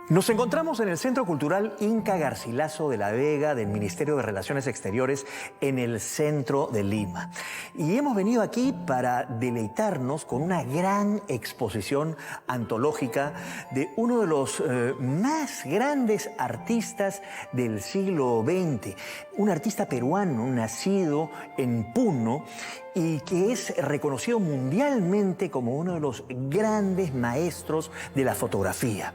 Nos encontramos en el Centro Cultural Inca Garcilaso de la Vega del Ministerio de Relaciones Exteriores en el centro de Lima. Y hemos venido aquí para deleitarnos con una gran exposición antológica de uno de los más grandes artistas del siglo XX. Un artista peruano nacido en Puno y que es reconocido mundialmente como uno de los grandes maestros de la fotografía.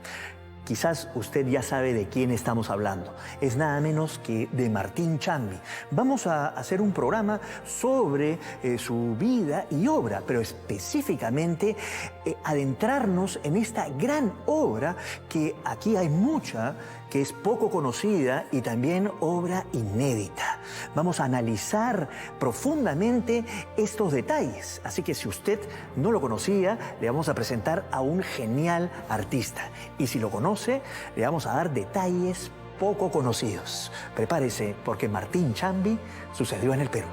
Quizás usted ya sabe de quién estamos hablando. Es nada menos que de Martín Chambi. Vamos a hacer un programa sobre su vida y obra, pero específicamente adentrarnos en esta gran obra que aquí hay mucha, que es poco conocida y también obra inédita. Vamos a analizar profundamente estos detalles. Así que si usted no lo conocía, le vamos a presentar a un genial artista. Y si lo conoce, le vamos a dar detalles poco conocidos. Prepárese, porque Martín Chambi sucedió en el Perú.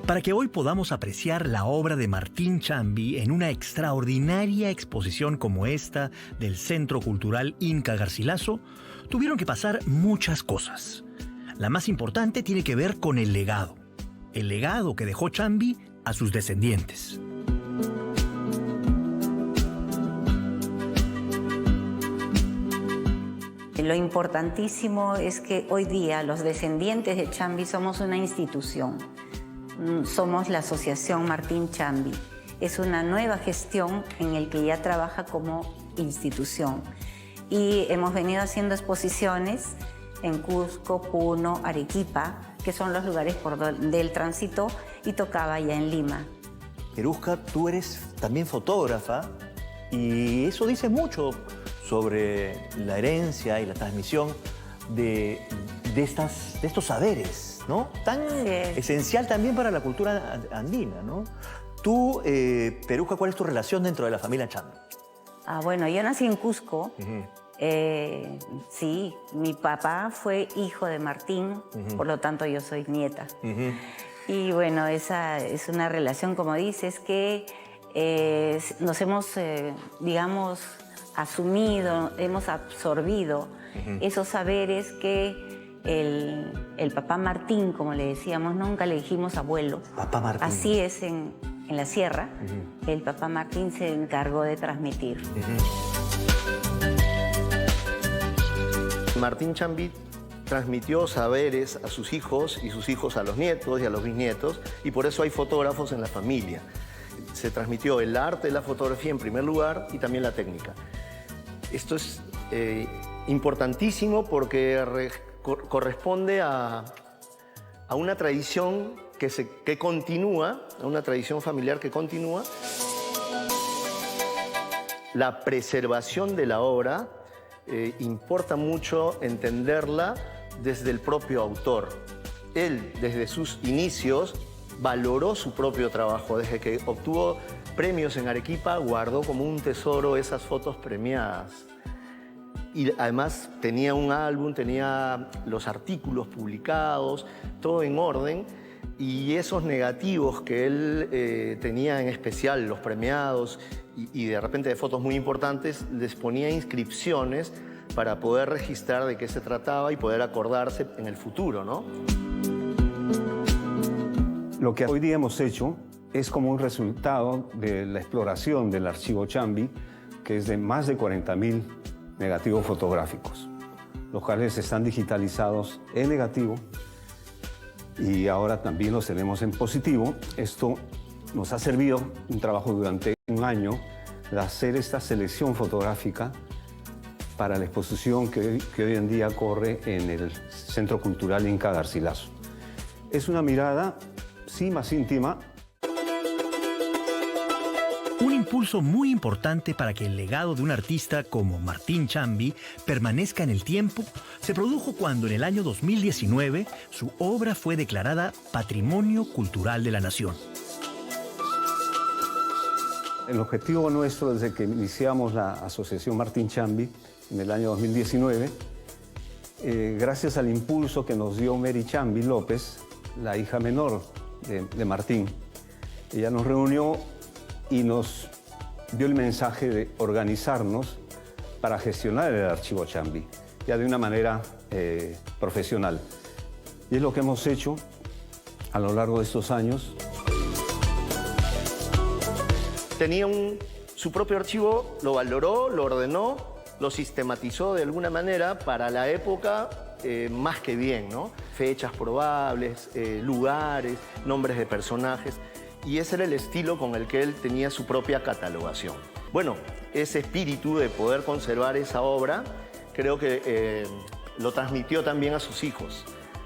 Para que hoy podamos apreciar la obra de Martín Chambi en una extraordinaria exposición como esta del Centro Cultural Inca Garcilaso, tuvieron que pasar muchas cosas. La más importante tiene que ver con el legado que dejó Chambi a sus descendientes. Lo importantísimo es que hoy día los descendientes de Chambi somos una institución. Somos la Asociación Martín Chambi. Es una nueva gestión en el que ya trabaja como institución. Y hemos venido haciendo exposiciones en Cusco, Puno, Arequipa, que son los lugares por donde él transitó, y tocaba ya en Lima. Peruska, tú eres también fotógrafa y eso dice mucho sobre la herencia y la transmisión de estos saberes, ¿no? Tan esencial también para la cultura andina, ¿no? Tú, Peruska, ¿cuál es tu relación dentro de la familia Chambi? Bueno, yo nací en Cusco. Sí, mi papá fue hijo de Martín, por lo tanto yo soy nieta. Y bueno, esa es una relación, como dices, que nos hemos, digamos, asumido, hemos absorbido esos saberes que el papá Martín, como le decíamos, nunca le dijimos abuelo. Papá Martín. Así es en la sierra. El papá Martín se encargó de transmitir. Martín Chambi transmitió saberes a sus hijos y sus hijos a los nietos y a los bisnietos, y por eso hay fotógrafos en la familia. Se transmitió el arte de la fotografía en primer lugar y también la técnica. Esto es importantísimo porque corresponde a una tradición que continúa, a una tradición familiar que continúa. La preservación de la obra importa mucho entenderla desde el propio autor. Él, desde sus inicios, valoró su propio trabajo. Desde que obtuvo premios en Arequipa, guardó como un tesoro esas fotos premiadas. Y además tenía un álbum, tenía los artículos publicados, todo en orden. Y esos negativos que él tenía, en especial los premiados y de repente de fotos muy importantes, les ponía inscripciones para poder registrar de qué se trataba y poder acordarse en el futuro, ¿no? Lo que hoy día hemos hecho es como un resultado de la exploración del archivo Chambi, que es de más de 40.000 negativos fotográficos, los cuales están digitalizados en negativo y ahora también los tenemos en positivo. Esto nos ha servido un trabajo durante un año de hacer esta selección fotográfica para la exposición que hoy en día corre en el Centro Cultural Inca Garcilaso. Es una mirada, sí, más íntima. Un impulso muy importante para que el legado de un artista como Martín Chambi permanezca en el tiempo se produjo cuando en el año 2019 su obra fue declarada Patrimonio Cultural de la Nación. El objetivo nuestro desde que iniciamos la Asociación Martín Chambi en el año 2019, gracias al impulso que nos dio Mary Chambi López, la hija menor de Martín, ella nos reunió y nos dio el mensaje de organizarnos para gestionar el archivo Chambi, ya de una manera profesional. Y es lo que hemos hecho a lo largo de estos años. Tenía su propio archivo, lo valoró, lo ordenó, lo sistematizó de alguna manera para la época más que bien, ¿no? Fechas probables, lugares, nombres de personajes. Y ese era el estilo con el que él tenía su propia catalogación. Bueno, ese espíritu de poder conservar esa obra, creo que lo transmitió también a sus hijos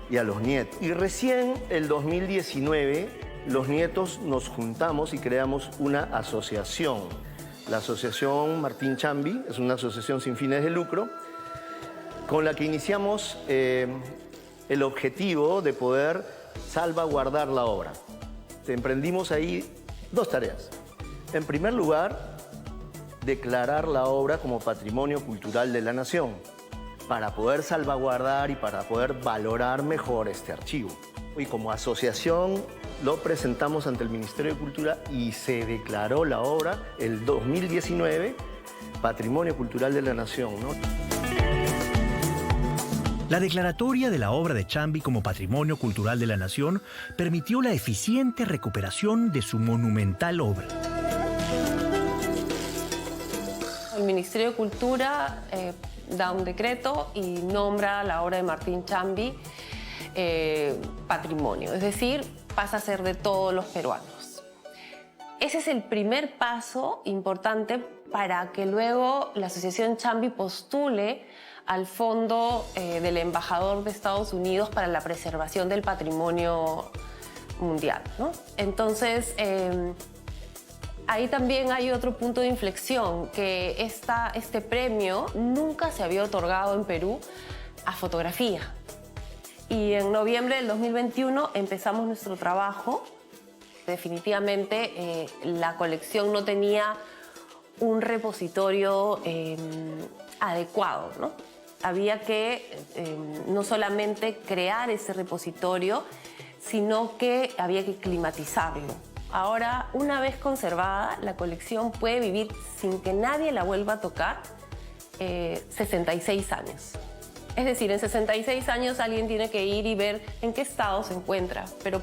y a los nietos. Y recién el 2019, los nietos nos juntamos y creamos una asociación. La Asociación Martín Chambi es una asociación sin fines de lucro con la que iniciamos el objetivo de poder salvaguardar la obra. Emprendimos ahí dos tareas. En primer lugar, declarar la obra como Patrimonio Cultural de la Nación para poder salvaguardar y para poder valorar mejor este archivo. Y como asociación lo presentamos ante el Ministerio de Cultura y se declaró la obra el 2019 Patrimonio Cultural de la Nación, ¿no? La declaratoria de la obra de Chambi como Patrimonio Cultural de la Nación permitió la eficiente recuperación de su monumental obra. El Ministerio de Cultura da un decreto y nombra la obra de Martín Chambi patrimonio, es decir, pasa a ser de todos los peruanos. Ese es el primer paso importante para que luego la Asociación Chambi postule al Fondo del Embajador de Estados Unidos para la preservación del patrimonio mundial, ¿no? Entonces, ahí también hay otro punto de inflexión, que este premio nunca se había otorgado en Perú a fotografía. Y en noviembre del 2021 empezamos nuestro trabajo. Definitivamente la colección no tenía un repositorio adecuado, ¿no? Había que no solamente crear ese repositorio, sino que había que climatizarlo. Ahora, una vez conservada, la colección puede vivir sin que nadie la vuelva a tocar 66 años. Es decir, en 66 años alguien tiene que ir y ver en qué estado se encuentra, pero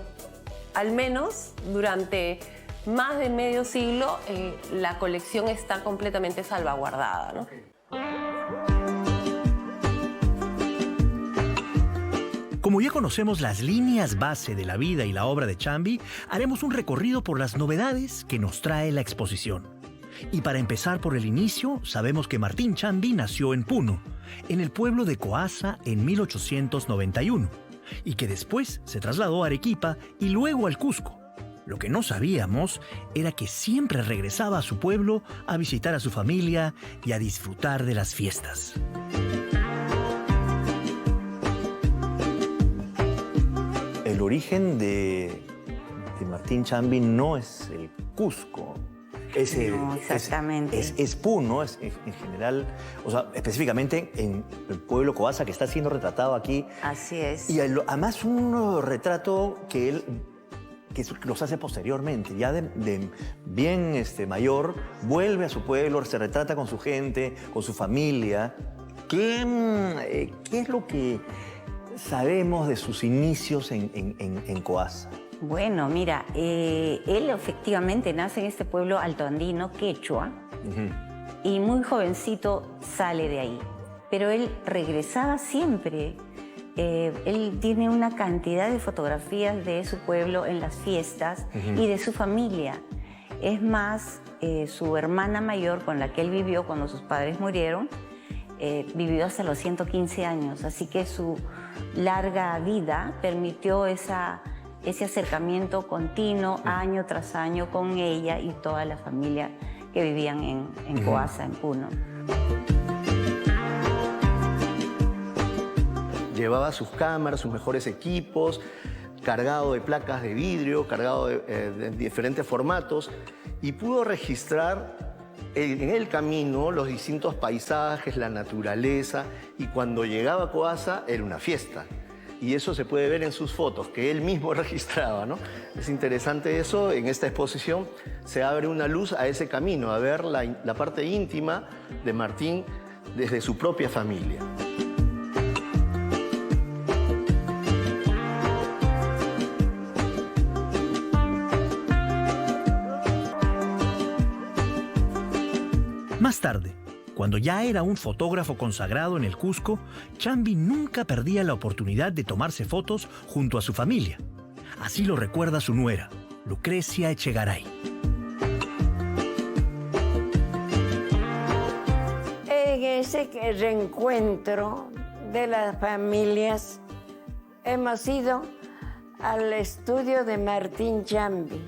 al menos durante más de medio siglo la colección está completamente salvaguardada, ¿no? Como ya conocemos las líneas base de la vida y la obra de Chambi, haremos un recorrido por las novedades que nos trae la exposición. Y para empezar por el inicio, sabemos que Martín Chambi nació en Puno, en el pueblo de Coassa en 1891, y que después se trasladó a Arequipa y luego al Cusco. Lo que no sabíamos era que siempre regresaba a su pueblo a visitar a su familia y a disfrutar de las fiestas. El origen de Martín Chambi no es el Cusco. No, exactamente. Es Puno, en general, o sea, específicamente en el pueblo Coassa, que está siendo retratado aquí. Así es. Y además un retrato que él los hace posteriormente, ya de bien mayor, vuelve a su pueblo, se retrata con su gente, con su familia. ¿Qué es lo que sabemos de sus inicios en Coassa? Bueno, mira, él efectivamente nace en este pueblo altoandino, quechua, y muy jovencito sale de ahí. Pero él regresaba siempre. Él tiene una cantidad de fotografías de su pueblo en las fiestas y de su familia. Es más, su hermana mayor con la que él vivió cuando sus padres murieron, vivió hasta los 115 años. Así que su larga vida permitió ese acercamiento continuo año tras año con ella y toda la familia que vivían en Coassa, en Puno. Llevaba sus cámaras, sus mejores equipos, cargado de placas de vidrio, cargado de diferentes formatos, y pudo registrar en el camino los distintos paisajes, la naturaleza, y cuando llegaba a Coassa era una fiesta. Y eso se puede ver en sus fotos, que él mismo registraba, ¿no? Es interesante eso. En esta exposición se abre una luz a ese camino, a ver la parte íntima de Martín desde su propia familia. Más tarde, cuando ya era un fotógrafo consagrado en el Cusco, Chambi nunca perdía la oportunidad de tomarse fotos junto a su familia. Así lo recuerda su nuera, Lucrecia Echegaray. En ese reencuentro de las familias hemos ido al estudio de Martín Chambi.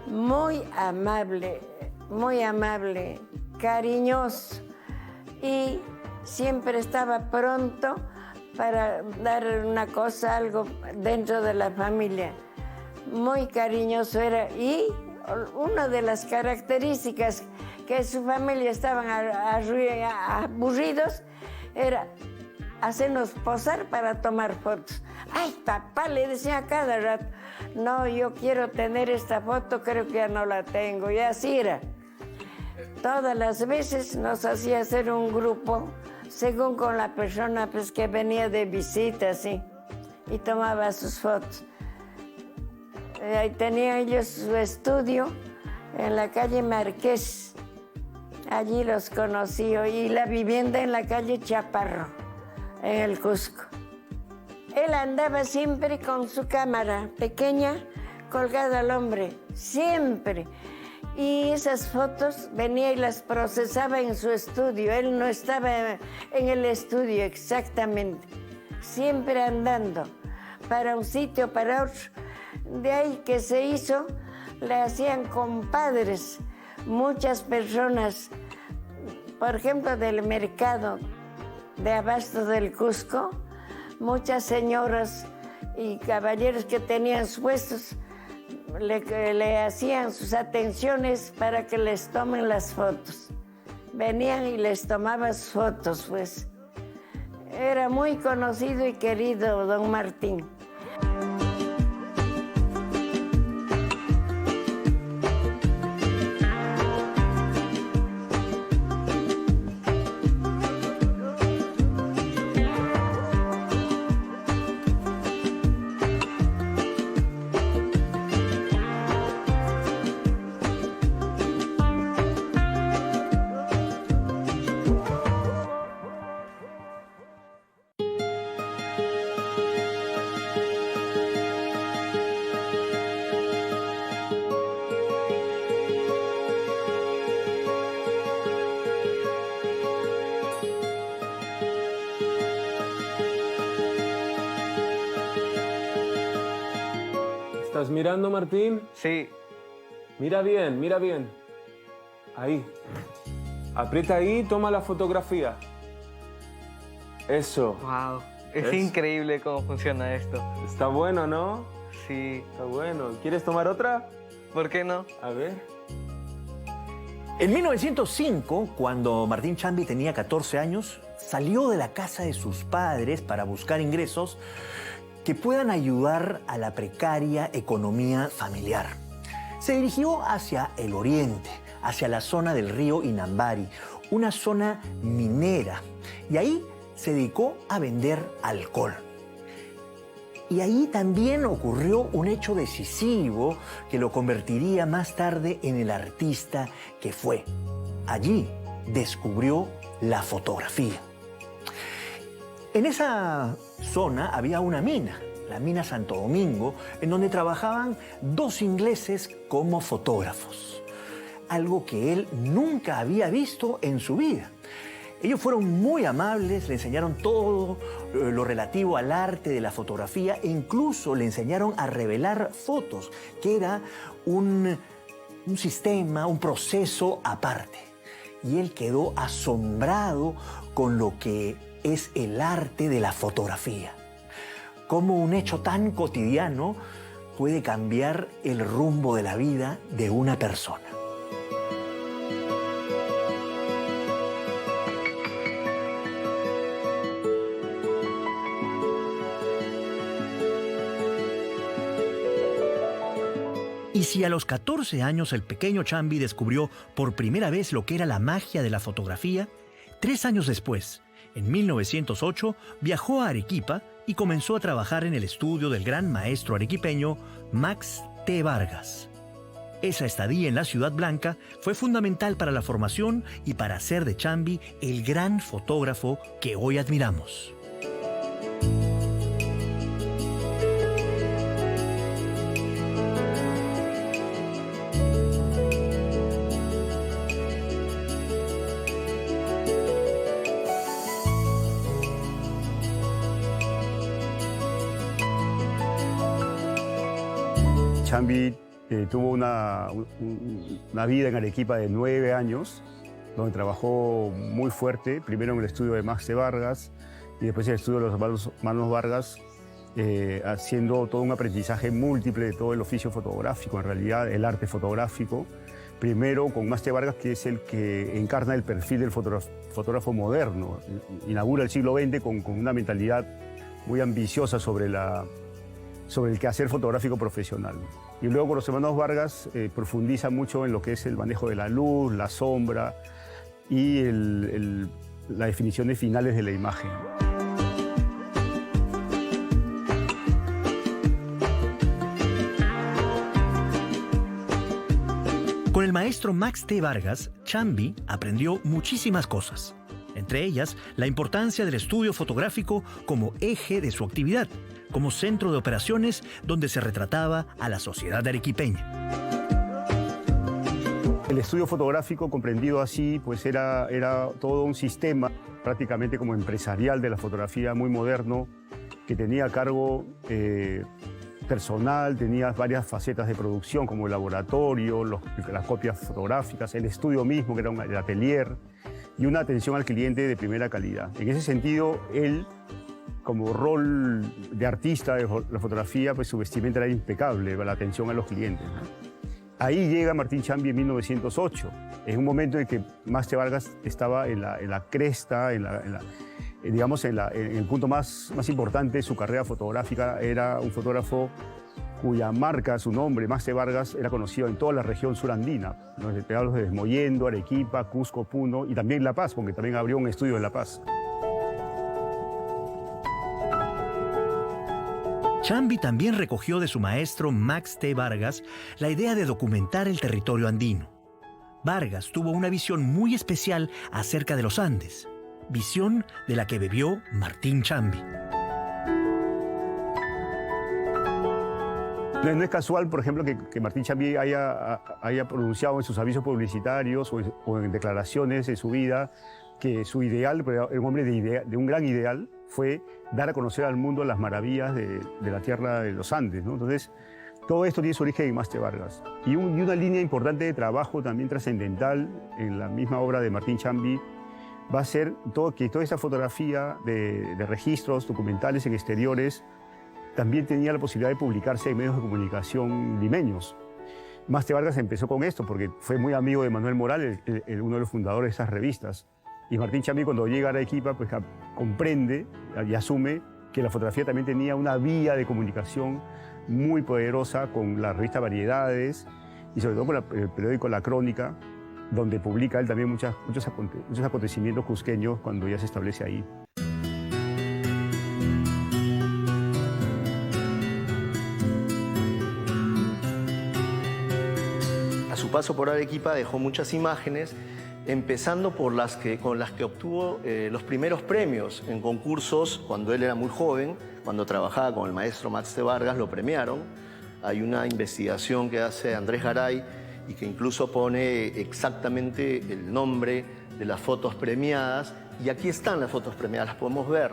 Muy amable, cariñoso, y siempre estaba pronto para dar una cosa, algo dentro de la familia. Muy cariñoso era, y una de las características que su familia estaban aburridos era hacernos posar para tomar fotos. Ay, papá, le decía a cada rato, no, yo quiero tener esta foto, creo que ya no la tengo, y así era. Todas las veces nos hacía hacer un grupo, según con la persona pues, que venía de visita, ¿sí? Y tomaba sus fotos. Ahí tenían ellos su estudio en la calle Marqués. Allí los conocí, y la vivienda en la calle Chaparro, en el Cusco. Él andaba siempre con su cámara pequeña colgada al hombre, siempre. Y esas fotos venía y las procesaba en su estudio. Él no estaba en el estudio exactamente, siempre andando para un sitio, para otro. De ahí que se hizo, le hacían compadres muchas personas, por ejemplo, del mercado de abasto del Cusco, muchas señoras y caballeros que tenían puestos le hacían sus atenciones para que les tomen las fotos. Venían y les tomaban sus fotos, pues. Era muy conocido y querido don Martín. ¿Estás mirando, Martín? Sí. Mira bien, mira bien. Ahí. Aprieta ahí, toma la fotografía. Eso. Wow. Es ¿Ves? increíble cómo funciona esto. Está bueno, ¿no? Sí. Está bueno. ¿Quieres tomar otra? ¿Por qué no? A ver. En 1905, cuando Martín Chambi tenía 14 años, salió de la casa de sus padres para buscar ingresos que puedan ayudar a la precaria economía familiar. Se dirigió hacia el oriente, hacia la zona del río Inambari, una zona minera, y ahí se dedicó a vender alcohol. Y ahí también ocurrió un hecho decisivo que lo convertiría más tarde en el artista que fue. Allí descubrió la fotografía. En esa zona había una mina, la mina Santo Domingo, en donde trabajaban dos ingleses como fotógrafos. Algo que él nunca había visto en su vida. Ellos fueron muy amables, le enseñaron todo lo relativo al arte de la fotografía e incluso le enseñaron a revelar fotos, que era un sistema, un proceso aparte. Y él quedó asombrado con lo que es el arte de la fotografía. cómo un hecho tan cotidiano puede cambiar el rumbo de la vida de una persona. Y si a los 14 años el pequeño Chambi descubrió por primera vez lo que era la magia de la fotografía, 3 años después, en 1908, viajó a Arequipa y comenzó a trabajar en el estudio del gran maestro arequipeño Max T. Vargas. Esa estadía en la Ciudad Blanca fue fundamental para la formación y para hacer de Chambi el gran fotógrafo que hoy admiramos. Chambi tuvo una vida en Arequipa de 9 años, donde trabajó muy fuerte, primero en el estudio de Max T. Vargas y después en el estudio de los hermanos Vargas, haciendo todo un aprendizaje múltiple de todo el oficio fotográfico, en realidad el arte fotográfico. Primero con Max T. Vargas, que es el que encarna el perfil del fotógrafo moderno, inaugura el siglo XX con una mentalidad muy ambiciosa sobre el quehacer fotográfico profesional. Y luego con los hermanos Vargas profundiza mucho en lo que es el manejo de la luz, la sombra y la definición de finales de la imagen. Con el maestro Max T. Vargas, Chambi aprendió muchísimas cosas. Entre ellas, la importancia del estudio fotográfico como eje de su actividad, como centro de operaciones donde se retrataba a la sociedad arequipeña. El estudio fotográfico, comprendido así, pues era todo un sistema prácticamente como empresarial de la fotografía, muy moderno, que tenía a cargo personal, tenía varias facetas de producción como el laboratorio, las copias fotográficas, el estudio mismo, que era el atelier, y una atención al cliente de primera calidad. En ese sentido, él, como rol de artista de la fotografía, pues su vestimenta era impecable, la atención a los clientes, ¿no? Ahí llega Martín Chambi en 1908, en un momento en que Max T. Vargas estaba en la cresta, en el punto más importante de su carrera fotográfica. Era un fotógrafo cuya marca, su nombre, Max T. Vargas, era conocido en toda la región surandina, ¿no? Te hablo de Desmoyendo, Arequipa, Cusco, Puno y también La Paz, porque también abrió un estudio en La Paz. Chambi también recogió de su maestro Max T. Vargas la idea de documentar el territorio andino. Vargas tuvo una visión muy especial acerca de los Andes, visión de la que bebió Martín Chambi. No es casual, por ejemplo, que Martín Chambi haya pronunciado en sus avisos publicitarios o en declaraciones de su vida que su ideal, era un hombre de un gran ideal, fue dar a conocer al mundo las maravillas de la tierra de los Andes, ¿no? Entonces, todo esto tiene su origen en Max T. Vargas. Y una línea importante de trabajo también trascendental en la misma obra de Martín Chambi va a ser que toda esa fotografía de registros documentales en exteriores también tenía la posibilidad de publicarse en medios de comunicación limeños. Max T. Vargas empezó con esto porque fue muy amigo de Manuel Moral, uno de los fundadores de esas revistas. Y Martín Chambi, cuando llega a Arequipa, pues comprende y asume que la fotografía también tenía una vía de comunicación muy poderosa con la revista Variedades y sobre todo con el periódico La Crónica, donde publica él también muchos acontecimientos cusqueños cuando ya se establece ahí. A su paso por Arequipa dejó muchas imágenes, empezando con las que obtuvo los primeros premios en concursos cuando él era muy joven, cuando trabajaba con el maestro Max T. Vargas, lo premiaron. Hay una investigación que hace Andrés Garay y que incluso pone exactamente el nombre de las fotos premiadas. Y aquí están las fotos premiadas, las podemos ver.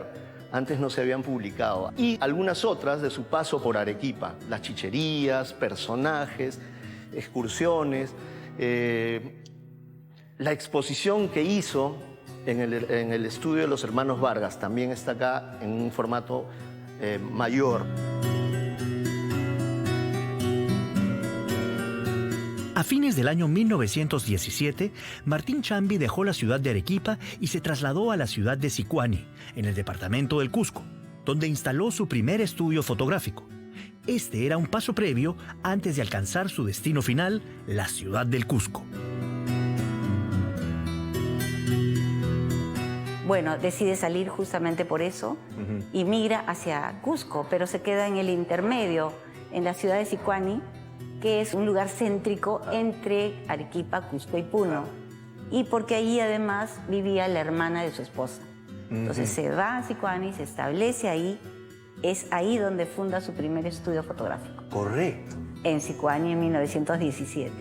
Antes no se habían publicado. Y algunas otras de su paso por Arequipa, las chicherías, personajes, excursiones. La exposición que hizo en el estudio de los hermanos Vargas también está acá en un formato mayor. A fines del año 1917, Martín Chambi dejó la ciudad de Arequipa y se trasladó a la ciudad de Sicuani, en el departamento del Cusco, donde instaló su primer estudio fotográfico. Este era un paso previo antes de alcanzar su destino final, la ciudad del Cusco. Bueno, decide salir justamente por eso y migra hacia Cusco, pero se queda en el intermedio, en la ciudad de Sicuani, que es un lugar céntrico entre Arequipa, Cusco y Puno. Y porque allí además vivía la hermana de su esposa. Entonces se va a Sicuani, se establece ahí, es ahí donde funda su primer estudio fotográfico. Correcto. En Sicuani en 1917.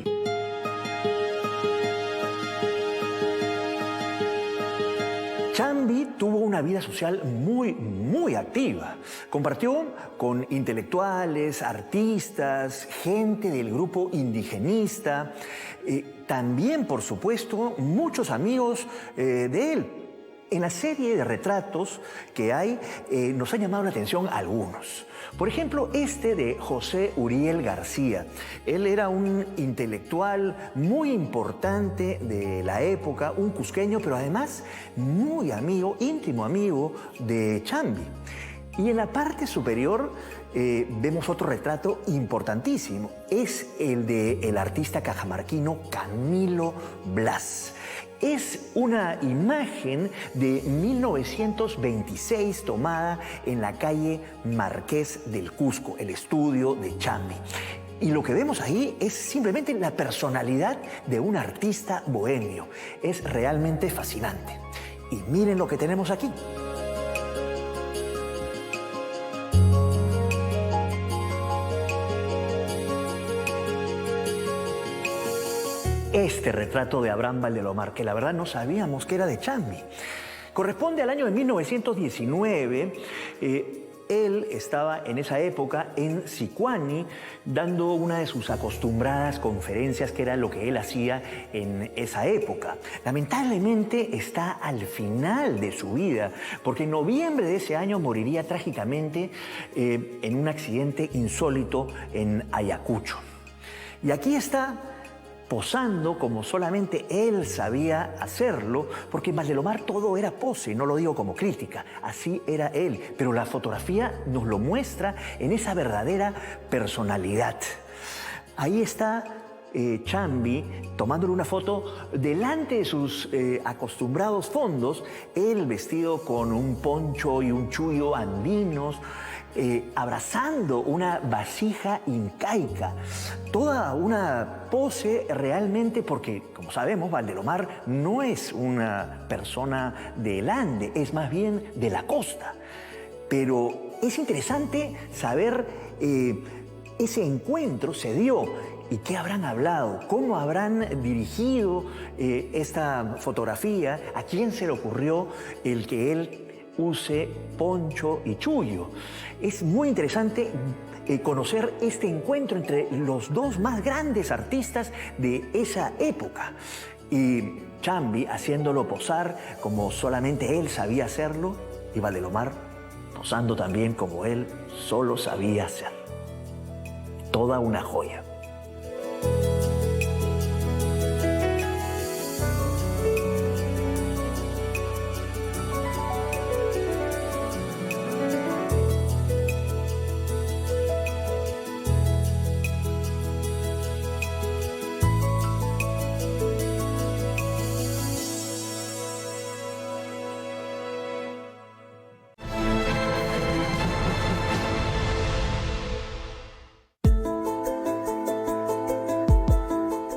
Chambi tuvo una vida social muy activa. Compartió con intelectuales, artistas, gente del grupo indigenista, también, por supuesto, muchos amigos de él. En la serie de retratos que hay, nos han llamado la atención algunos. Por ejemplo, este de José Uriel García. Él era un intelectual muy importante de la época, un cusqueño, pero además muy amigo, íntimo amigo de Chambi. Y en la parte superior vemos otro retrato importantísimo. Es el del artista cajamarquino Camilo Blas. Es una imagen de 1926 tomada en la calle Marqués del Cusco, el estudio de Chambi. Y lo que vemos ahí es simplemente la personalidad de un artista bohemio. Es realmente fascinante. Y miren lo que tenemos aquí. Este retrato de Abraham Valdelomar, que la verdad no sabíamos que era de Chambi, corresponde al año de 1919. Él estaba en esa época en Sicuani dando una de sus acostumbradas conferencias, que era lo que él hacía en esa época. Lamentablemente está al final de su vida, porque en noviembre de ese año moriría trágicamente en un accidente insólito en Ayacucho. Y aquí está posando como solamente él sabía hacerlo, porque Valdelomar todo era pose, no lo digo como crítica, así era él, pero la fotografía nos lo muestra en esa verdadera personalidad. Ahí está Chambi tomándole una foto delante de sus acostumbrados fondos, él vestido con un poncho y un chullo andinos, abrazando una vasija incaica. Toda una pose realmente, porque, como sabemos, Valdelomar no es una persona del Ande, es más bien de la costa. Pero es interesante saber ese encuentro se dio y qué habrán hablado, cómo habrán dirigido esta fotografía, a quién se le ocurrió el que él use poncho y chullo. Es muy interesante conocer este encuentro entre los dos más grandes artistas de esa época. Y Chambi haciéndolo posar como solamente él sabía hacerlo, y Valdelomar posando también como él solo sabía hacer. Toda una joya.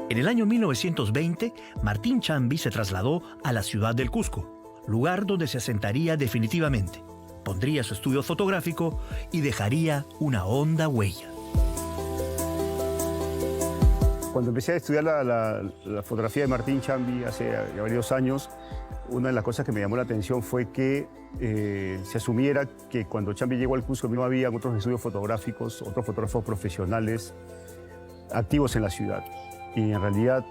En el año 1920, Martín Chambi se trasladó a la ciudad del Cusco, lugar donde se asentaría definitivamente. Pondría su estudio fotográfico y dejaría una honda huella. Cuando empecé a estudiar la fotografía de Martín Chambi hace ya varios años, una de las cosas que me llamó la atención fue que se asumiera que cuando Chambi llegó al Cusco no había otros estudios fotográficos, otros fotógrafos profesionales activos en la ciudad. Y en realidad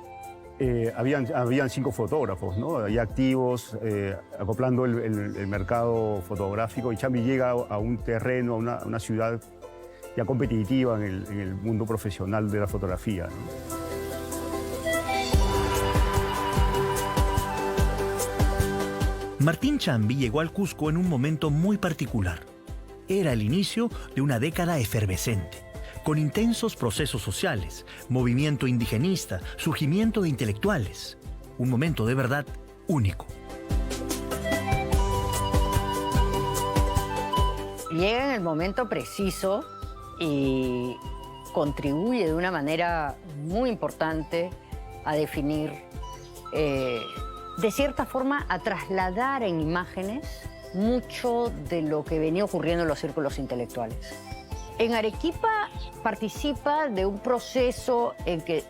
habían 5 fotógrafos, ¿no? Ahí activos, acoplando el mercado fotográfico. Y Chambi llega a un terreno, a una ciudad ya competitiva en el mundo profesional de la fotografía, ¿no? Martín Chambi llegó al Cusco en un momento muy particular. Era el inicio de una década efervescente, con intensos procesos sociales, movimiento indigenista, surgimiento de intelectuales. Un momento de verdad único. Llega en el momento preciso y contribuye de una manera muy importante a definir, de cierta forma, a trasladar en imágenes mucho de lo que venía ocurriendo en los círculos intelectuales. En Arequipa participa de un proceso en que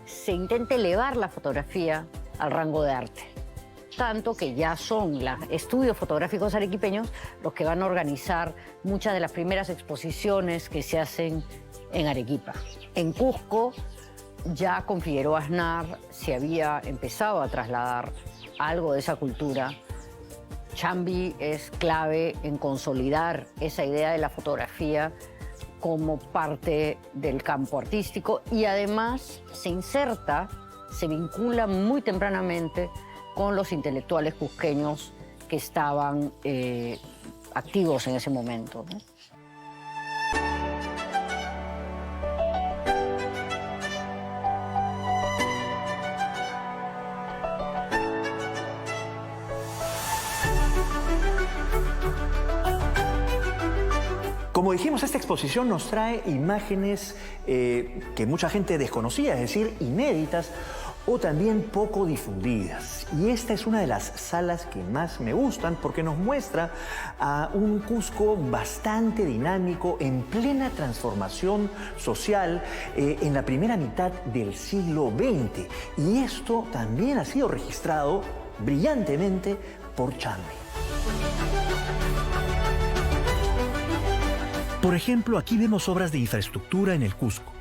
se intenta elevar la fotografía al rango de arte. Tanto que ya son los estudios fotográficos arequipeños los que van a organizar muchas de las primeras exposiciones que se hacen en Arequipa. En Cusco, ya con Figueroa Aznar se había empezado a trasladar algo de esa cultura. Chambi es clave en consolidar esa idea de la fotografía como parte del campo artístico y además se inserta, se vincula muy tempranamente con los intelectuales cusqueños que estaban activos en ese momento, ¿no? Como dijimos, esta exposición nos trae imágenes que mucha gente desconocía, es decir, inéditas o también poco difundidas. Y esta es una de las salas que más me gustan porque nos muestra a un Cusco bastante dinámico, en plena transformación social en la primera mitad del siglo XX. Y esto también ha sido registrado brillantemente por Chambi. Por ejemplo, aquí vemos obras de infraestructura en el Cusco,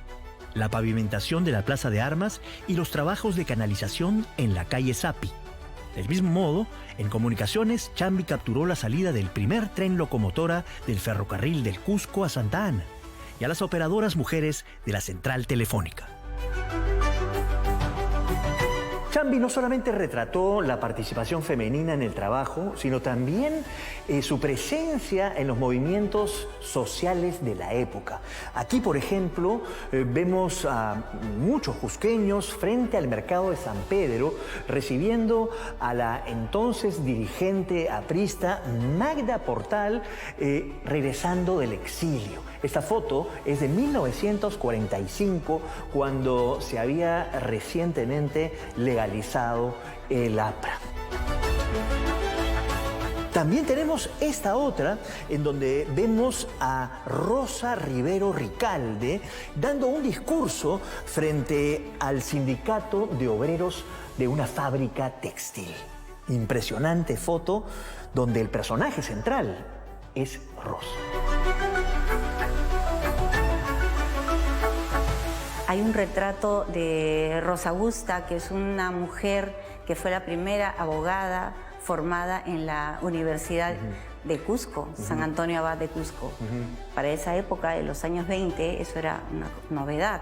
la pavimentación de la Plaza de Armas y los trabajos de canalización en la calle Sapi. Del mismo modo, en comunicaciones, Chambi capturó la salida del primer tren locomotora del ferrocarril del Cusco a Santa Ana y a las operadoras mujeres de la central telefónica. Chambi no solamente retrató la participación femenina en el trabajo, sino también su presencia en los movimientos sociales de la época. Aquí, por ejemplo, vemos a muchos cusqueños frente al mercado de San Pedro recibiendo a la entonces dirigente aprista Magda Portal regresando del exilio. Esta foto es de 1945, cuando se había recientemente legalizado el APRA. También tenemos esta otra, en donde vemos a Rosa Rivero Ricalde dando un discurso frente al sindicato de obreros de una fábrica textil. Impresionante foto donde el personaje central es Rosa. Hay un retrato de Rosa Augusta, que es una mujer que fue la primera abogada formada en la Universidad de Cusco, San Antonio Abad de Cusco. Para esa época, en los años 20, eso era una novedad.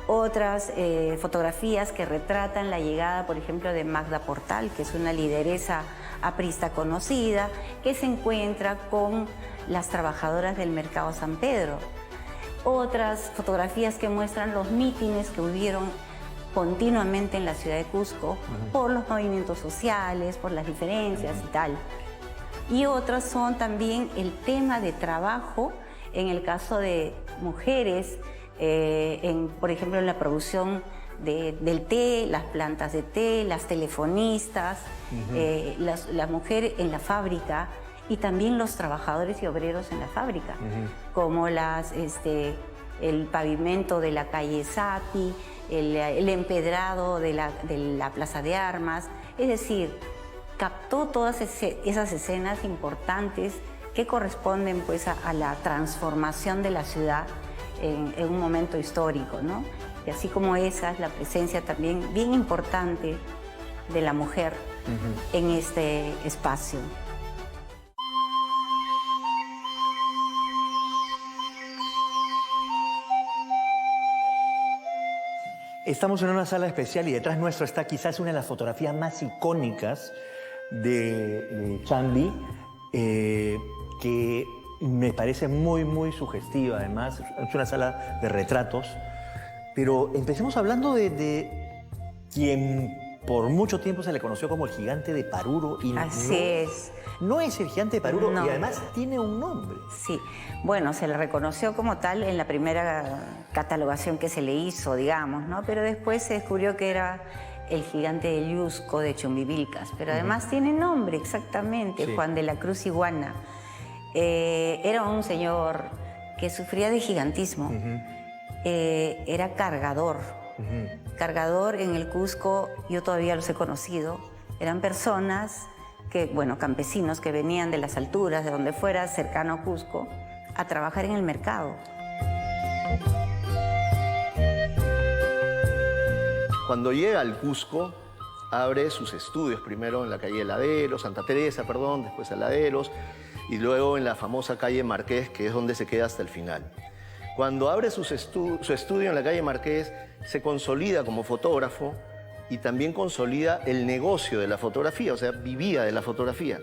Otras fotografías que retratan la llegada, por ejemplo, de Magda Portal, que es una lideresa aprista conocida, que se encuentra con las trabajadoras del mercado San Pedro. Otras fotografías que muestran los mítines que hubieron continuamente en la ciudad de Cusco por los movimientos sociales, por las diferencias y tal. Y otras son también el tema de trabajo, en el caso de mujeres, por ejemplo, en la producción del té, las plantas de té, las telefonistas, la mujer en la fábrica, y también los trabajadores y obreros en la fábrica, como el pavimento de la calle Sapi, el empedrado de la Plaza de Armas. Es decir, captó todas esas escenas importantes que corresponden pues, a la transformación de la ciudad en un momento histórico, ¿no? Y así como esa es la presencia también bien importante de la mujer en este espacio. Estamos en una sala especial y detrás nuestro está quizás una de las fotografías más icónicas de Chambi, que me parece muy, muy sugestiva. Además, es una sala de retratos. Pero empecemos hablando de quien por mucho tiempo se le conoció como el gigante de Paruro. Y Así es. No es el gigante de Paruro No. y además tiene un nombre. Sí, bueno, se le reconoció como tal en la primera catalogación que se le hizo, digamos, ¿no? Pero después se descubrió que era el gigante de Llusco de Chumbivilcas, pero además tiene nombre exactamente, Sí. Juan de la Cruz Iguana. Era un señor que sufría de gigantismo, era cargador. Cargador en el Cusco, yo todavía los he conocido, eran personas que, bueno, campesinos que venían de las alturas, de donde fuera, cercano a Cusco, a trabajar en el mercado. Cuando llega al Cusco, abre sus estudios, primero en la calle Laderos, Santa Teresa, perdón, después a Laderos, y luego en la famosa calle Marqués, que es donde se queda hasta el final. Cuando abre su estudio en la calle Marqués, se consolida como fotógrafo y también consolida el negocio de la fotografía, o sea, vivía de la fotografía.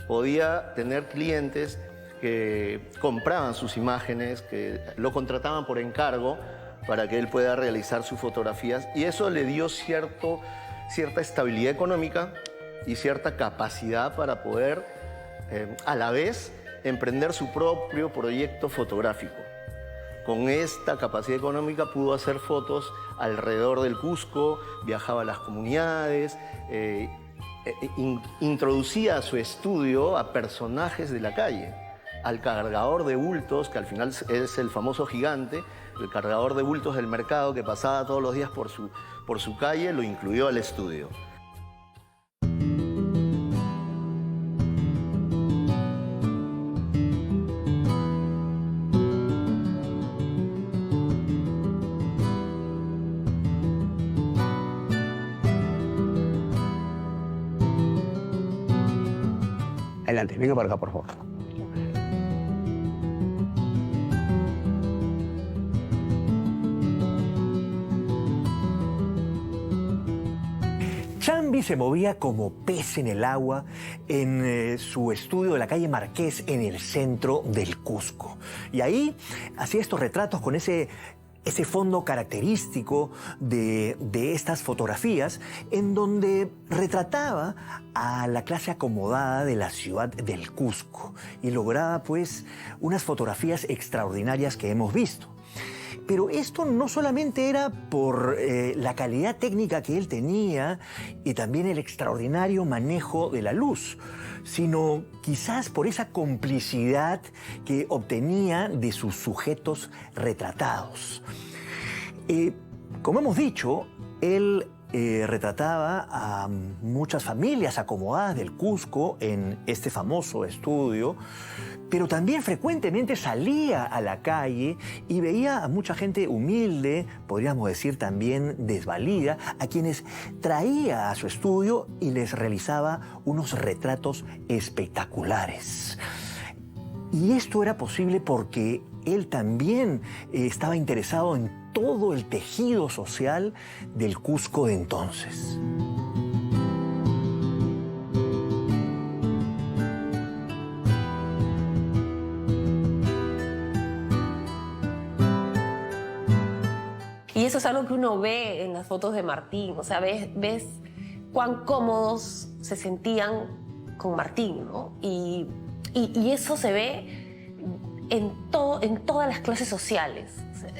Podía tener clientes que compraban sus imágenes, que lo contrataban por encargo para que él pueda realizar sus fotografías, y eso le dio cierta estabilidad económica y cierta capacidad para poder, a la vez, emprender su propio proyecto fotográfico. Con esta capacidad económica pudo hacer fotos alrededor del Cusco, viajaba a las comunidades, introducía a su estudio a personajes de la calle, al cargador de bultos, que al final es el famoso gigante, el cargador de bultos del mercado que pasaba todos los días por su calle, lo incluyó al estudio. Adelante, venga para acá, por favor. Chambi se movía como pez en el agua en su estudio de la calle Marqués en el centro del Cusco. Y ahí hacía estos retratos con ese fondo característico de estas fotografías, en donde retrataba a la clase acomodada de la ciudad del Cusco y lograba pues unas fotografías extraordinarias que hemos visto. Pero esto no solamente era por la calidad técnica que él tenía y también el extraordinario manejo de la luz, sino quizás por esa complicidad que obtenía de sus sujetos retratados. Como hemos dicho, él retrataba a muchas familias acomodadas del Cusco en este famoso estudio, pero también frecuentemente salía a la calle y veía a mucha gente humilde, podríamos decir también desvalida, a quienes traía a su estudio y les realizaba unos retratos espectaculares. Y esto era posible porque él también estaba interesado en todo el tejido social del Cusco de entonces. Y eso es algo que uno ve en las fotos de Martín, o sea, ves cuán cómodos se sentían con Martín, ¿no? Y eso se ve en todas las clases sociales,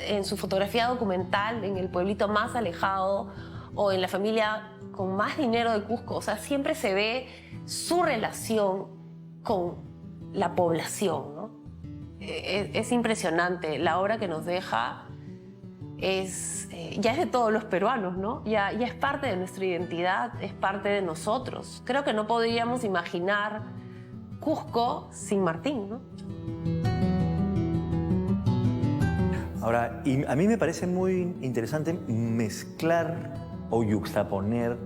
en su fotografía documental, en el pueblito más alejado o en la familia con más dinero de Cusco, o sea, siempre se ve su relación con la población, ¿no? Es impresionante, la obra que nos deja ya es de todos los peruanos, ¿no? Ya es parte de nuestra identidad, es parte de nosotros. Creo que no podríamos imaginar Cusco sin Martín, ¿no? Ahora, y a mí me parece muy interesante mezclar o yuxtaponer,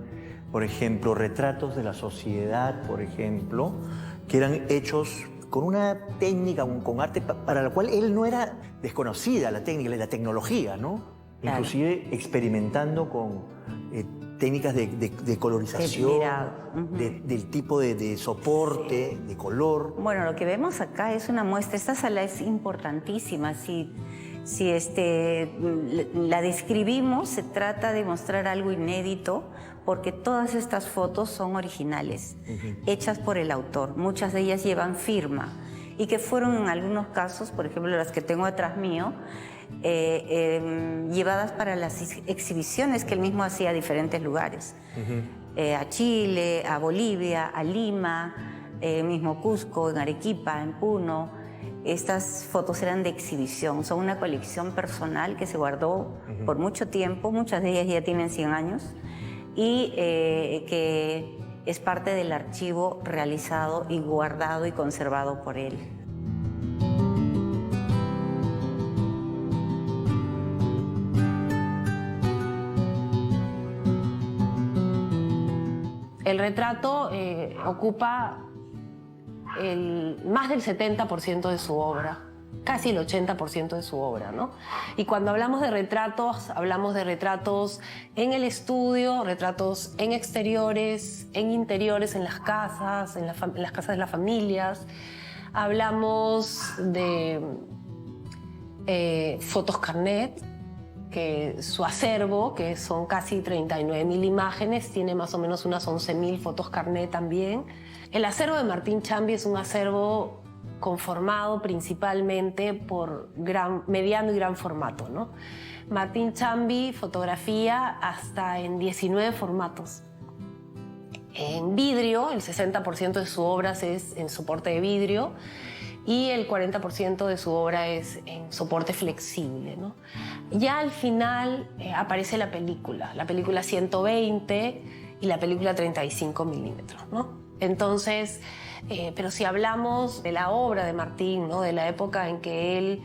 por ejemplo, retratos de la sociedad, por ejemplo, que eran hechos con una técnica, con arte para la cual él no era desconocida, la técnica, la tecnología, ¿no? Claro. Inclusive experimentando con técnicas de colorización, del tipo de soporte, de color. Bueno, lo que vemos acá es una muestra. Esta sala es importantísima. Si la describimos, se trata de mostrar algo inédito, porque todas estas fotos son originales, hechas por el autor. Muchas de ellas llevan firma y que fueron en algunos casos, por ejemplo las que tengo atrás mío, llevadas para las exhibiciones que él mismo hacía a diferentes lugares. A Chile, a Bolivia, a Lima, mismo Cusco, en Arequipa, en Puno. Estas fotos eran de exhibición, son una colección personal que se guardó por mucho tiempo, muchas de ellas ya tienen 100 años, y que es parte del archivo realizado y guardado y conservado por él. El retrato ocupa más del 70% de su obra, casi el 80% de su obra, ¿no? Y cuando hablamos de retratos en el estudio, retratos en exteriores, en interiores, en las casas, en las casas de las familias. Hablamos de fotos carnet, que su acervo, que son casi 39.000 imágenes, tiene más o menos unas 11.000 fotos carnet también. El acervo de Martín Chambi es un acervo conformado principalmente por mediano y gran formato, ¿no? Martín Chambi fotografía hasta en 19 formatos. En vidrio, el 60% de su obra es en soporte de vidrio y el 40% de su obra es en soporte flexible, ¿no? Ya al final aparece la película 120 y la película 35 milímetros, ¿no? Entonces, pero si hablamos de la obra de Martín, ¿no? De la época en que él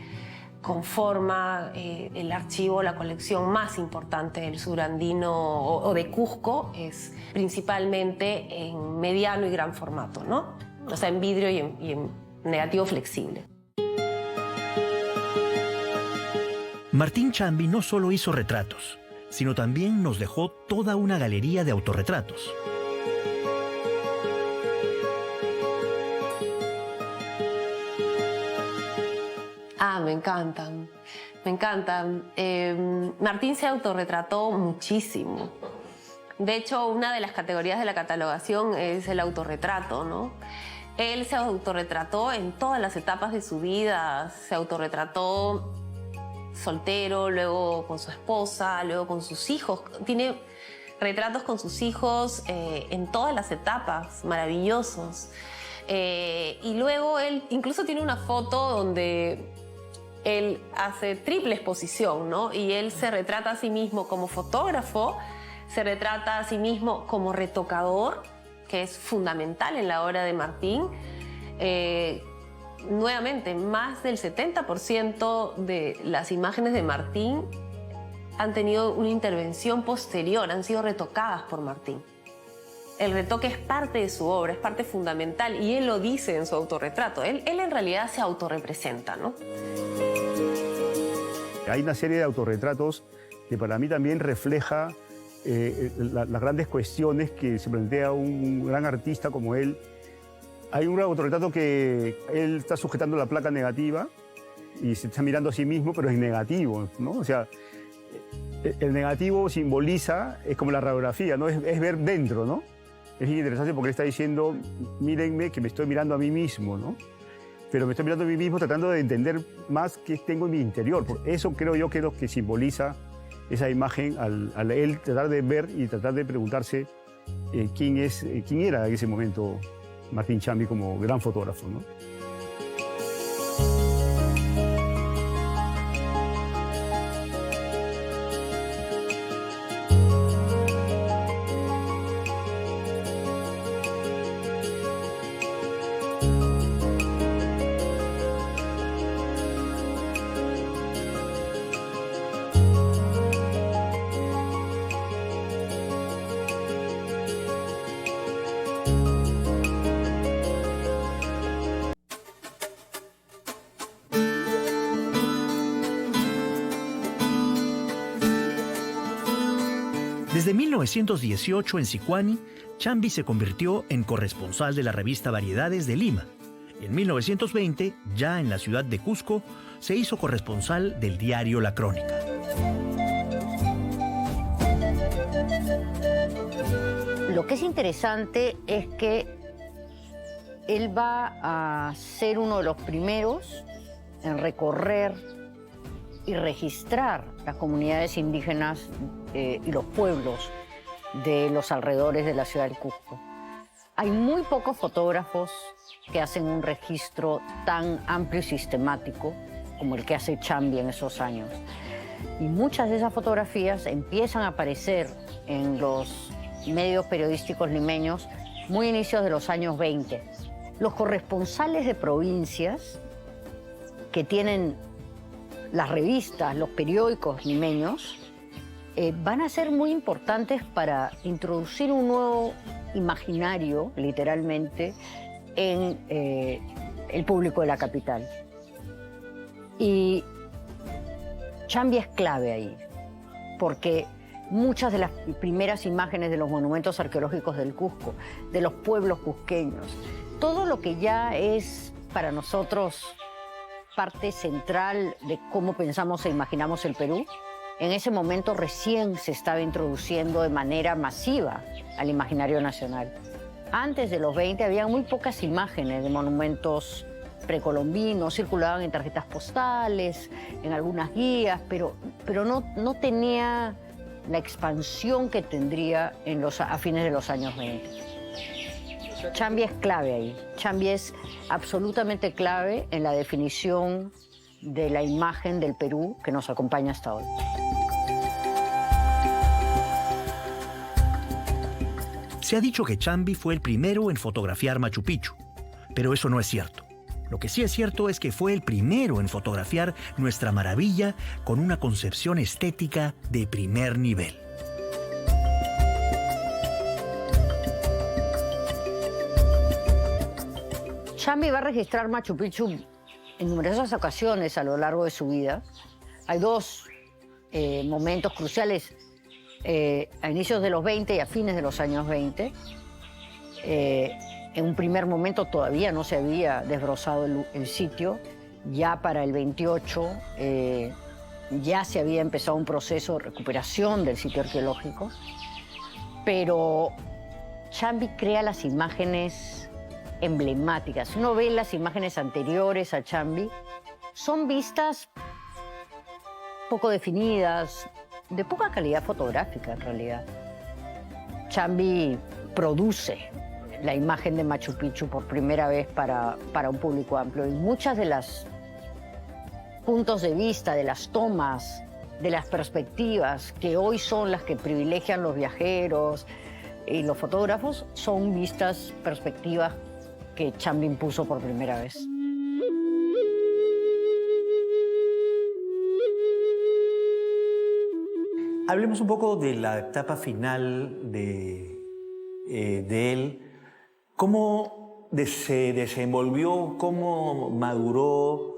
conforma el archivo, la colección más importante del surandino o de Cusco, es principalmente en mediano y gran formato, ¿no? O sea, en vidrio y en negativo flexible. Martín Chambi no solo hizo retratos, sino también nos dejó toda una galería de autorretratos. Me encantan, me encantan. Martín se autorretrató muchísimo. De hecho, una de las categorías de la catalogación es el autorretrato, ¿no? Él se autorretrató en todas las etapas de su vida. Se autorretrató soltero, luego con su esposa, luego con sus hijos. Tiene retratos con sus hijos en todas las etapas, maravillosos. Y luego él incluso tiene una foto donde él hace triple exposición, ¿no? Y él se retrata a sí mismo como fotógrafo, se retrata a sí mismo como retocador, que es fundamental en la obra de Martín. Nuevamente, más del 70% de las imágenes de Martín han tenido una intervención posterior, han sido retocadas por Martín. El retoque es parte de su obra, es parte fundamental, y él lo dice en su autorretrato. Él en realidad se autorrepresenta, ¿no? Hay una serie de autorretratos que para mí también refleja las grandes cuestiones que se plantea un gran artista como él. Hay un autorretrato que él está sujetando la placa negativa y se está mirando a sí mismo, pero es negativo, ¿no? O sea, el negativo simboliza, es como la radiografía, ¿no? Es ver dentro, ¿no? Es interesante porque él está diciendo, mírenme que me estoy mirando a mí mismo, ¿no? Pero me estoy mirando a mí mismo tratando de entender más qué tengo en mi interior. Por eso creo yo que es lo que simboliza esa imagen al él tratar de ver y tratar de preguntarse quién era en ese momento Martín Chambi como gran fotógrafo, ¿no? Desde 1918 en Sicuani, Chambi se convirtió en corresponsal de la revista Variedades de Lima. En 1920, ya en la ciudad de Cusco, se hizo corresponsal del diario La Crónica. Lo que es interesante es que él va a ser uno de los primeros en recorrer y registrar las comunidades indígenas y los pueblos de los alrededores de la ciudad de Cusco. Hay muy pocos fotógrafos que hacen un registro tan amplio y sistemático como el que hace Chambi en esos años. Y muchas de esas fotografías empiezan a aparecer en los medios periodísticos limeños muy inicios de los años 20. Los corresponsales de provincias que tienen las revistas, los periódicos limeños, van a ser muy importantes para introducir un nuevo imaginario, literalmente, en el público de la capital. Y Chambi es clave ahí, porque muchas de las primeras imágenes de los monumentos arqueológicos del Cusco, de los pueblos cusqueños, todo lo que ya es para nosotros parte central de cómo pensamos e imaginamos el Perú, en ese momento recién se estaba introduciendo de manera masiva al imaginario nacional. Antes de los 20 había muy pocas imágenes de monumentos precolombinos, circulaban en tarjetas postales, en algunas guías, pero no tenía la expansión que tendría a fines de los años 20. Chambi es clave ahí. Chambi es absolutamente clave en la definición de la imagen del Perú que nos acompaña hasta hoy. Se ha dicho que Chambi fue el primero en fotografiar Machu Picchu, pero eso no es cierto. Lo que sí es cierto es que fue el primero en fotografiar nuestra maravilla con una concepción estética de primer nivel. Chambi va a registrar Machu Picchu en numerosas ocasiones a lo largo de su vida. Hay dos momentos cruciales a inicios de los 20 y a fines de los años 20. En un primer momento todavía no se había desbrozado el sitio. Ya para el 28 ya se había empezado un proceso de recuperación del sitio arqueológico. Pero Chambi crea las imágenes emblemáticas. Uno ve las imágenes anteriores a Chambi, son vistas poco definidas, de poca calidad fotográfica en realidad. Chambi produce la imagen de Machu Picchu por primera vez para un público amplio. Y muchas de las puntos de vista, de las tomas, de las perspectivas que hoy son las que privilegian los viajeros y los fotógrafos, son vistas, perspectivas que Chambi impuso por primera vez. Hablemos un poco de la etapa final de él. ¿Cómo se desenvolvió? ¿Cómo maduró?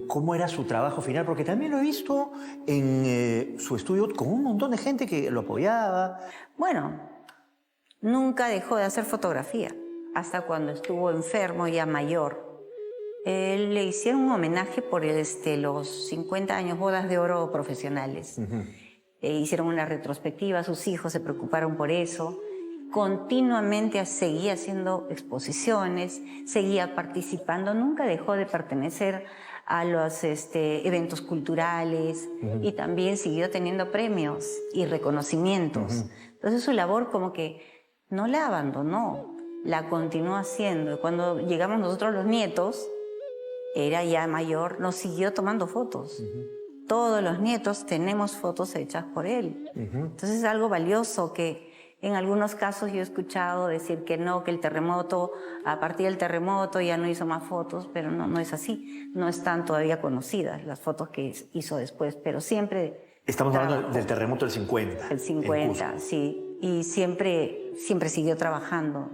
¿Cómo era su trabajo final? Porque también lo he visto en su estudio con un montón de gente que lo apoyaba. Bueno, nunca dejó de hacer fotografía, hasta cuando estuvo enfermo, ya mayor. Le hicieron un homenaje por los 50 años bodas de oro profesionales. Hicieron una retrospectiva, sus hijos se preocuparon por eso. Continuamente seguía haciendo exposiciones, seguía participando, nunca dejó de pertenecer a los eventos culturales y también siguió teniendo premios y reconocimientos. Entonces su labor como que no la abandonó, la continuó haciendo. Cuando llegamos nosotros los nietos, era ya mayor, nos siguió tomando fotos. Todos los nietos tenemos fotos hechas por él. Entonces es algo valioso que en algunos casos yo he escuchado decir que no, que el terremoto, a partir del terremoto ya no hizo más fotos, pero no es así. No están todavía conocidas las fotos que hizo después, pero siempre... Estamos hablando del terremoto del 50. El 50, sí. Y siempre siguió trabajando.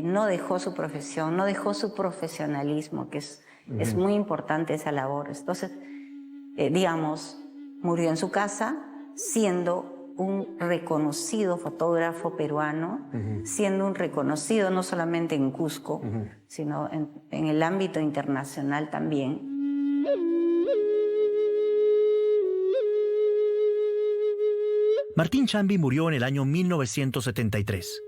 No dejó su profesión, no dejó su profesionalismo, que es muy importante esa labor. Entonces, digamos, murió en su casa siendo un reconocido fotógrafo peruano, siendo un reconocido no solamente en Cusco, sino en el ámbito internacional también. Martín Chambi murió en el año 1973.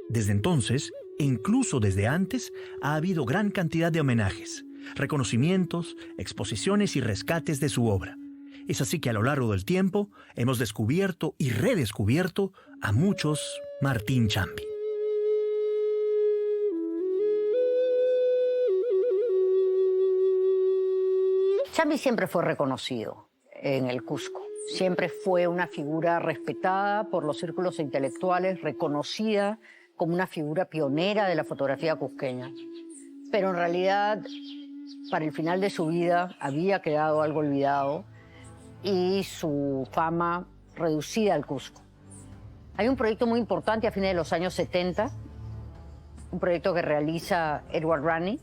Desde entonces, e incluso desde antes, ha habido gran cantidad de homenajes, reconocimientos, exposiciones y rescates de su obra. Es así que a lo largo del tiempo hemos descubierto y redescubierto a muchos Martín Chambi. Chambi siempre fue reconocido en el Cusco. Siempre fue una figura respetada por los círculos intelectuales, reconocida como una figura pionera de la fotografía cusqueña. Pero en realidad, para el final de su vida, había quedado algo olvidado y su fama reducida al Cusco. Hay un proyecto muy importante a fines de los años 70, un proyecto que realiza Edward Rani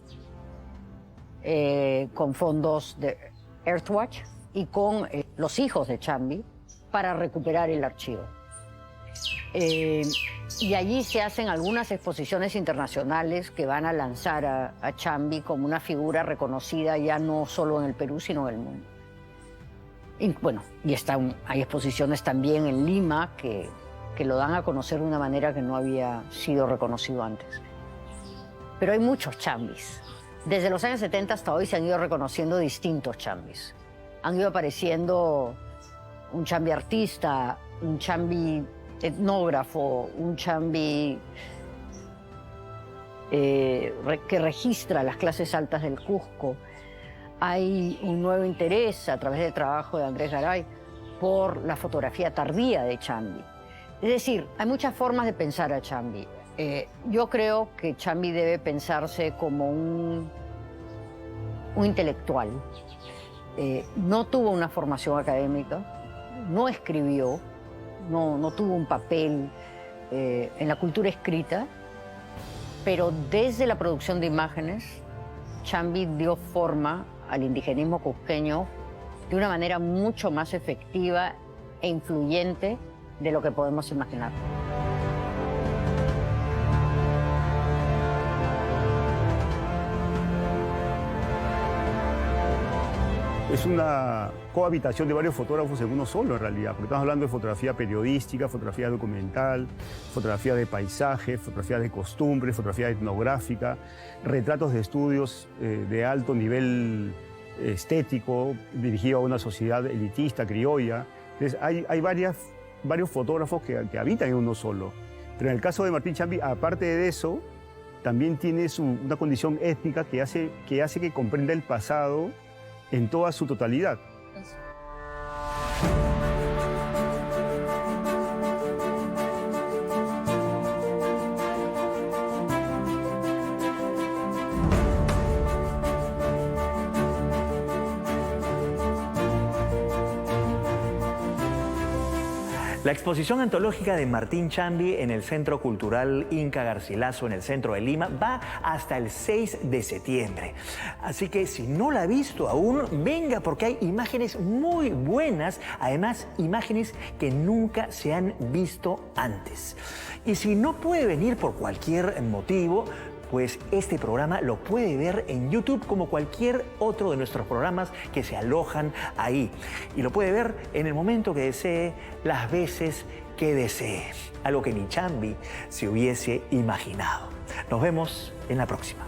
con fondos de Earthwatch y con los hijos de Chambi para recuperar el archivo. Y allí se hacen algunas exposiciones internacionales que van a lanzar a Chambi como una figura reconocida ya no solo en el Perú, sino en el mundo. Y bueno, hay exposiciones también en Lima que lo dan a conocer de una manera que no había sido reconocido antes. Pero hay muchos Chambis. Desde los años 70 hasta hoy se han ido reconociendo distintos Chambis. Han ido apareciendo un Chambi artista, un Chambi etnógrafo, un Chambi que registra las clases altas del Cusco. Hay un nuevo interés a través del trabajo de Andrés Garay por la fotografía tardía de Chambi. Es decir, hay muchas formas de pensar a Chambi. Yo creo que Chambi debe pensarse como un intelectual. No tuvo una formación académica, no escribió, no tuvo un papel en la cultura escrita, pero desde la producción de imágenes, Chambi dio forma al indigenismo cusqueño de una manera mucho más efectiva e influyente de lo que podemos imaginar. Es una cohabitación de varios fotógrafos en uno solo, en realidad, porque estamos hablando de fotografía periodística, fotografía documental, fotografía de paisaje, fotografía de costumbre, fotografía etnográfica, retratos de estudios de alto nivel estético, dirigido a una sociedad elitista, criolla. Entonces, hay varios fotógrafos que habitan en uno solo. Pero en el caso de Martín Chambi, aparte de eso, también tiene una condición étnica que hace que comprenda el pasado en toda su totalidad. La exposición antológica de Martín Chambi en el Centro Cultural Inca Garcilaso en el centro de Lima va hasta el 6 de septiembre. Así que si no la ha visto aún, venga porque hay imágenes muy buenas, además imágenes que nunca se han visto antes. Y si no puede venir por cualquier motivo, pues este programa lo puede ver en YouTube como cualquier otro de nuestros programas que se alojan ahí. Y lo puede ver en el momento que desee, las veces que desee. Algo que ni Chambi se hubiese imaginado. Nos vemos en la próxima.